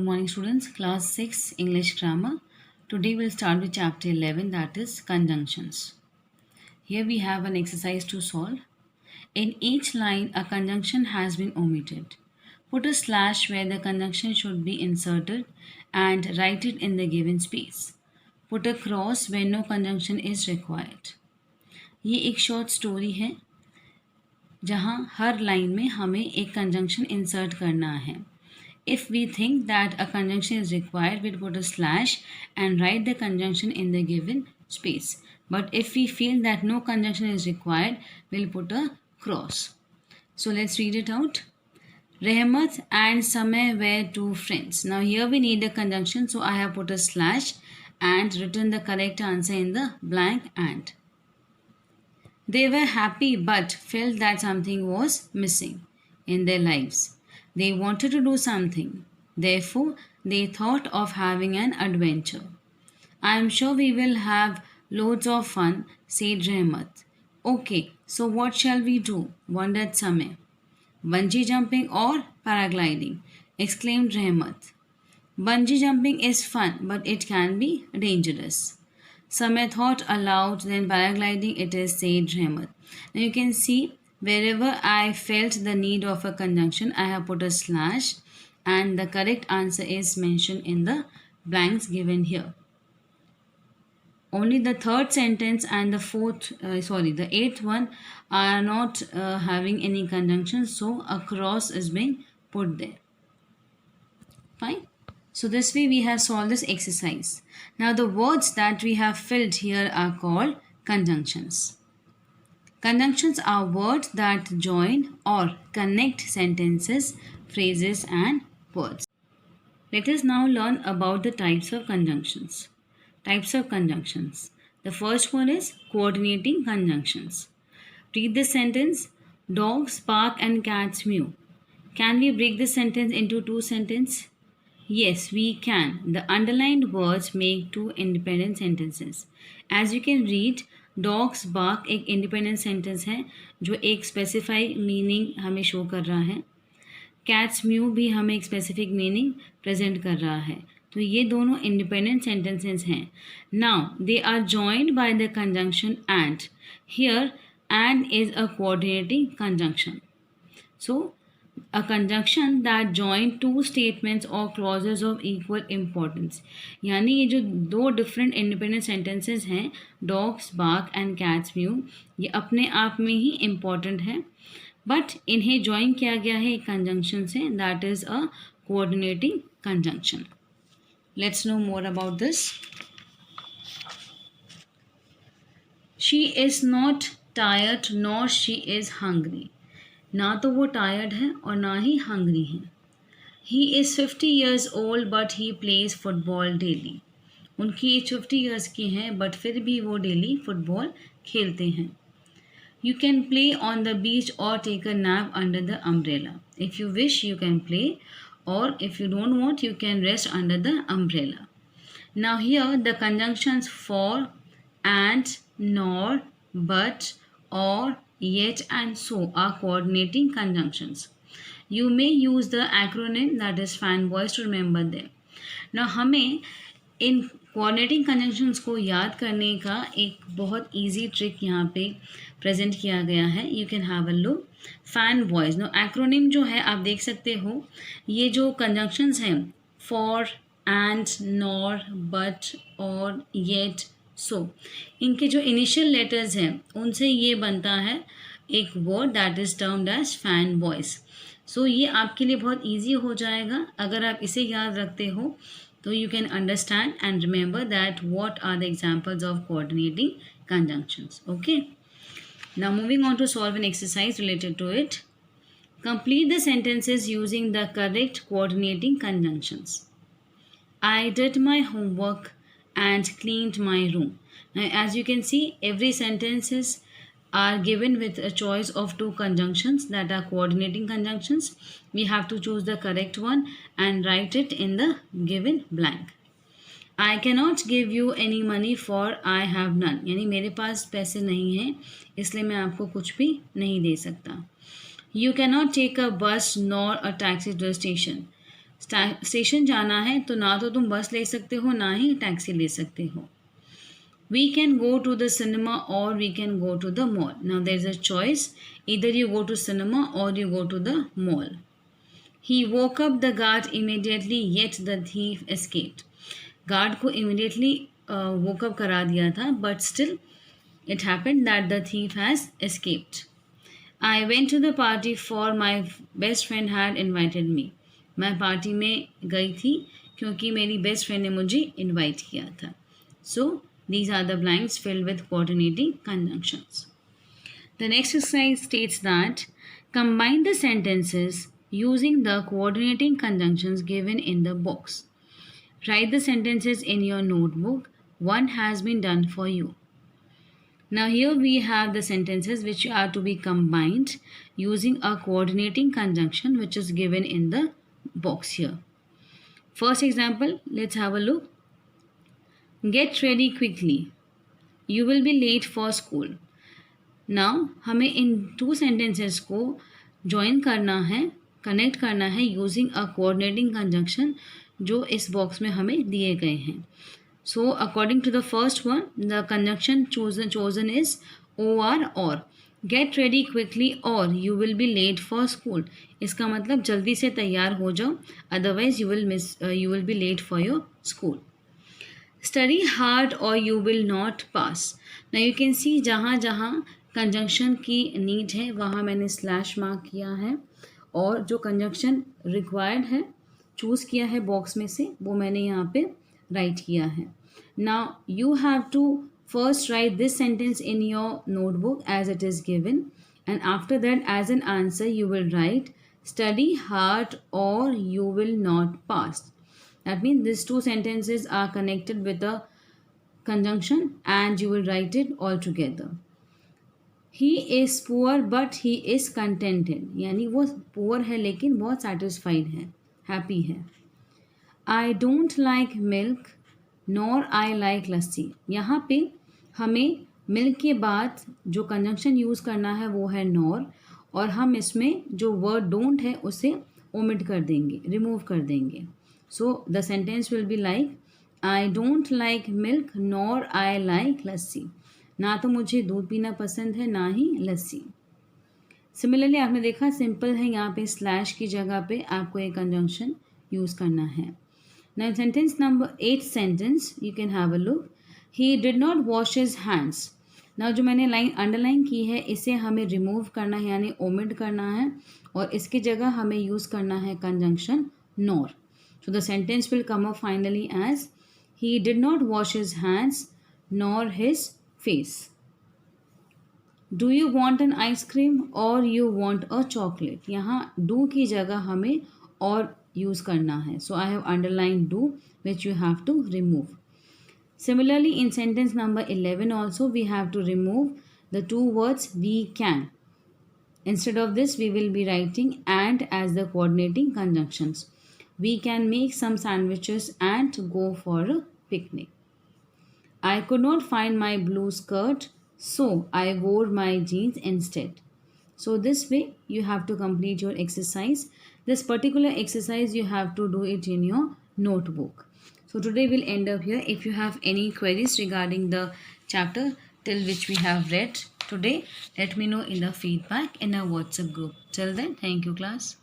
morning, students. Class 6 English Grammar. Today we'll start with chapter 11, that is conjunctions. Here we have an exercise to solve. In each line, a conjunction has been omitted. Put a slash where the conjunction should be inserted and write it in the given space. Put a cross where no conjunction is required. ये एक short story है जहाँ हर line में हमें एक conjunction insert करना है. If we think that a conjunction is required, we'll put a slash and write the conjunction in the given space. But if we feel that no conjunction is required, we'll put a cross. So let's read it out. Rehmat and Samay were two friends. Now here we need a conjunction, so I have put a slash and written the correct answer in the blank and. They were happy but felt that something was missing in their lives. They wanted to do something. Therefore, they thought of having an adventure. I am sure we will have loads of fun, said Rehmat. Okay, so what shall we do? Wondered Samay. Bungee jumping or paragliding? Exclaimed Rehmat. Bungee jumping is fun, but it can be dangerous. Samay thought aloud, then paragliding it is, said Rehmat. Now you can see wherever I felt the need of a conjunction, I have put a slash and the correct answer is mentioned in the blanks given here. Only the third sentence and the eighth one are not having any conjunction, so a cross is being put there. Fine. So this way we have solved this exercise. Now the words that we have filled here are called conjunctions. Conjunctions are words that join or connect sentences, phrases and words. Let us now learn about the types of conjunctions. Types of conjunctions. The first one is coordinating conjunctions. Read this sentence. Dogs bark and cats mew. Can we break this sentence into two sentences? Yes, we can. The underlined words make two independent sentences. As you can read, dogs bark एक independent sentence है जो एक specify meaning हमें show कर रहा है. Cats mu भी हमें एक स्पेसिफिक मीनिंग प्रेजेंट कर रहा है. तो ये दोनों इंडिपेंडेंट सेंटेंसेस हैं. Now they are joined by the conjunction and. Here and is a coordinating conjunction. So a conjunction that join two statements or clauses of equal importance. यानी ये जो दो डिफरेंट इंडिपेंडेंट सेंटेंसेस हैं, dogs bark and cats mew, ये अपने आप में ही इम्पॉर्टेंट है, बट इन्हें ज्वाइन किया गया है एक कंजंक्शन से, that is a coordinating conjunction. Let's know more about this. She is not tired nor she is hungry. ना तो वो टायर्ड है और ना ही हंग्री है. He is 50 years old but he plays football daily. उनकी एज 50 years की है बट फिर भी वो डेली फुटबॉल खेलते हैं. You can play on the beach और take a nap under the umbrella. If you wish you can play और if you don't want you can rest under the umbrella. Now here the conjunctions for, and, nor, but, or, yet and so are coordinating conjunctions. You may use the acronym that is fanboys to remember them. Now हमें इन coordinating conjunctions को याद करने का एक बहुत easy trick यहाँ पे present किया गया है. You can have a look. Fanboys. Now acronym जो है आप देख सकते हो, ये जो conjunctions हैं for, and, nor, but, or, yet, सो इनके जो इनिशियल लेटर्स हैं उनसे ये बनता है एक word that is termed as fan boys. So ये आपके लिए बहुत इजी हो जाएगा अगर आप इसे याद रखते हो. तो you can understand and remember that what are the examples of coordinating conjunctions. Okay, now moving on to solve an exercise related to it. Complete the sentences using the correct coordinating conjunctions. I did my homework and cleaned my room. Now, as you can see, every sentences are given with a choice of two conjunctions that are coordinating conjunctions. We have to choose the correct one and write it in the given blank. I cannot give you any money for I have none. यानी मेरे पास पैसे नहीं हैं इसलिए मैं आपको कुछ भी नहीं दे सकता. You cannot take a bus nor a taxi to the station. Station जाना है तो ना तो तुम बस ले सकते हो ना ही टैक्सी ले सकते हो. We can go to the cinema or we can go to the mall. Now there's a choice. Either you go to cinema or you go to the mall. He woke up the guard immediately, yet the thief escaped. Guard को immediately woke up करा दिया था, but still it happened that the thief has escaped. I went to the party for my best friend had invited me. मैं party में गई थी क्योंकि मेरी बेस्ट फ्रेंड ने मुझे इनवाइट किया था. So these are the blanks filled with coordinating conjunctions. The next exercise states that combine the sentences using the coordinating conjunctions given in the box. Write the sentences in your notebook. One has been done for you. Now here we have the sentences which are to be combined using a coordinating conjunction which is given in the box here. First example, let's have a look. Get ready quickly. You will be late for school. Now हमें इन two sentences को join करना है, connect करना है using a coordinating conjunction जो इस box में हमें दिए गए हैं. So according to the first one, the conjunction chosen is or. Get ready quickly or you will be late for school. इसका मतलब जल्दी से तैयार हो जाओ, otherwise you will be late for your school. Study hard or you will not pass. Now you can see जहाँ जहाँ conjunction की नीड है वहाँ मैंने स्लैश मार्क किया है और जो कंजंक्शन रिक्वायर्ड है चूज़ किया है बॉक्स में से वो मैंने यहाँ पे राइट किया है. Now you have to first write this sentence in your notebook as it is given, and after that as an answer you will write study hard or you will not pass. That means these two sentences are connected with a conjunction and you will write it all together. He is poor but he is contented. यानी वो poor है लेकिन बहुत satisfied है, happy है. I don't like milk nor I like लस्सी. यहाँ पे हमें milk के बाद जो conjunction use करना है वो है nor, और हम इसमें जो word don't है उसे omit कर देंगे, remove कर देंगे. So the sentence will be like, I don't like milk nor I like लस्सी. ना तो मुझे दूध पीना पसंद है ना ही लस्सी. सिमिलरली आपने देखा सिंपल है, यहाँ पे स्लैश की जगह पे आपको एक कंजंक्शन यूज़ करना है. Now sentence number 8 sentence you can have a look. He did not wash his hands. Now जो मैंने लाइन अंडरलाइन की है इसे हमें रिमूव करना है यानी ओमिट करना है और इसकी जगह हमें यूज़ करना है conjunction nor. So the sentence will come up finally as he did not wash his hands nor his face. Do you want an ice cream or you want a chocolate? यहाँ do की जगह हमें और use करना है. So I have underlined do which you have to remove. Similarly in sentence number 11 also we have to remove the two words we can. Instead of this we will be writing and as the coordinating conjunctions. We can make some sandwiches and go for a picnic. I could not find my blue skirt, so I wore my jeans instead. So this way you have to complete your exercise. This particular exercise you have to do it in your notebook. So today we'll end up here. If you have any queries regarding the chapter till which we have read today, let me know in the feedback in our WhatsApp group. Till then, thank you class.